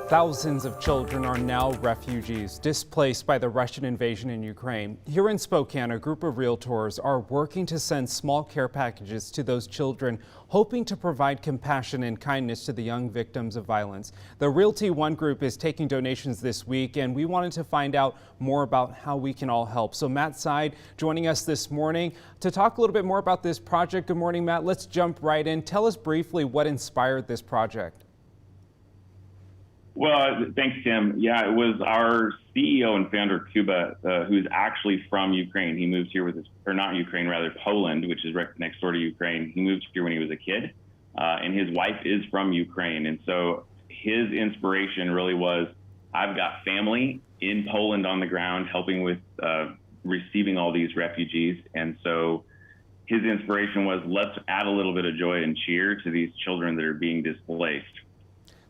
Thousands of children are now refugees displaced by the Russian invasion in Ukraine. Here in Spokane, a group of realtors are working to send small care packages to those children, hoping to provide compassion and kindness to the young victims of violence. The Realty One group is taking donations this week, and we wanted to find out more about how we can all help. So Matt Seid joining us this morning to talk a little bit more about this project. Good morning, Matt. Let's jump right in. Tell us briefly what inspired this project. Well, thanks, Tim. Yeah, it was our CEO and founder, Kuba, who's actually from Ukraine. He moved here with his, or not Ukraine, rather Poland, which is right next door to Ukraine. He moved here when he was a kid, and his wife is from Ukraine. And so his inspiration really was, I've got family in Poland on the ground helping with receiving all these refugees. And so his inspiration was, let's add a little bit of joy and cheer to these children that are being displaced.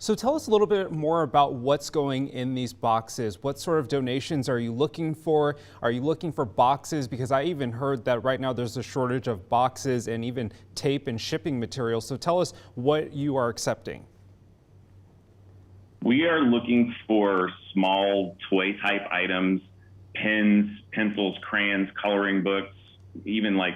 So tell us a little bit more about what's going in these boxes. What sort of donations are you looking for? Are you looking for boxes? Because I even heard that right now there's a shortage of boxes and even tape and shipping materials. So tell us what you are accepting. We are looking for small toy type items, pens, pencils, crayons, coloring books, even like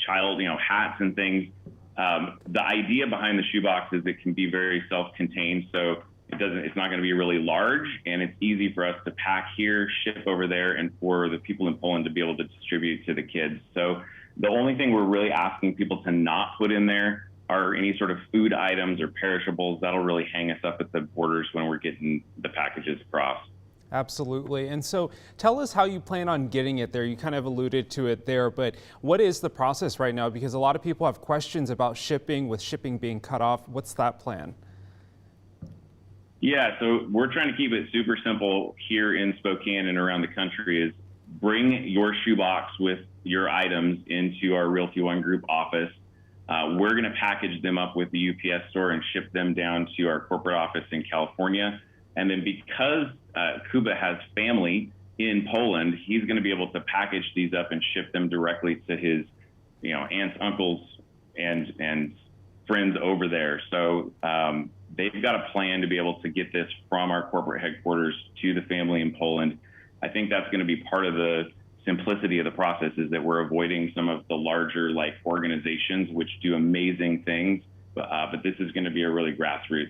child, hats and things. The idea behind the shoebox is it can be very self-contained, so it's not going to be really large, and it's easy for us to pack here, ship over there, and for the people in Poland to be able to distribute to the kids. So the only thing we're really asking people to not put in there are any sort of food items or perishables. That'll really hang us up at the borders when we're getting the packages across. Absolutely. And so tell us how you plan on getting it there. You kind of alluded to it there, but what is the process right now? Because a lot of people have questions about shipping, with shipping being cut off. What's that plan? Yeah, so we're trying to keep it super simple here in Spokane and around the country. Is bring your shoebox with your items into our Realty One Group office. We're going to package them up with the UPS store and ship them down to our corporate office in California. And then because Kuba has family in Poland, he's going to be able to package these up and ship them directly to his, aunts, uncles, and friends over there. So they've got a plan to be able to get this from our corporate headquarters to the family in Poland. I think that's going to be part of the simplicity of the process, is that we're avoiding some of the larger organizations which do amazing things, but this is going to be a really grassroots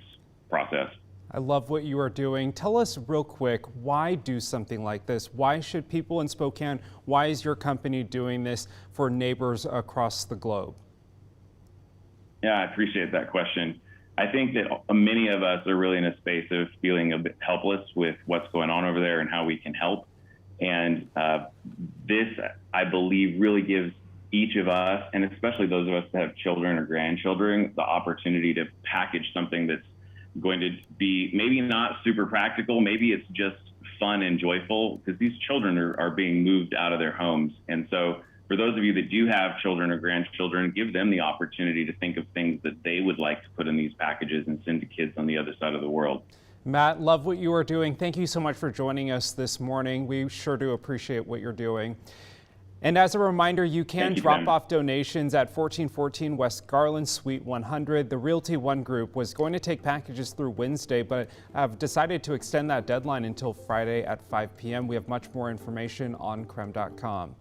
process. I love what you are doing. Tell us real quick, why do something like this? Why should people in Spokane, why is your company doing this for neighbors across the globe? Yeah, I appreciate that question. I think that many of us are really in a space of feeling a bit helpless with what's going on over there and how we can help. And this, I believe, really gives each of us, and especially those of us that have children or grandchildren, the opportunity to package something that's going to be maybe not super practical, maybe it's just fun and joyful, because these children are being moved out of their homes. And so for those of you that do have children or grandchildren, give them the opportunity to think of things that they would like to put in these packages and send to kids on the other side of the world. Matt, love what you are doing. Thank you so much for joining us this morning. We sure do appreciate what you're doing. And as a reminder, you can drop off donations at 1414 West Garland, Suite 100. The Realty One Group was going to take packages through Wednesday, but have decided to extend that deadline until Friday at 5 p.m. We have much more information on krem.com.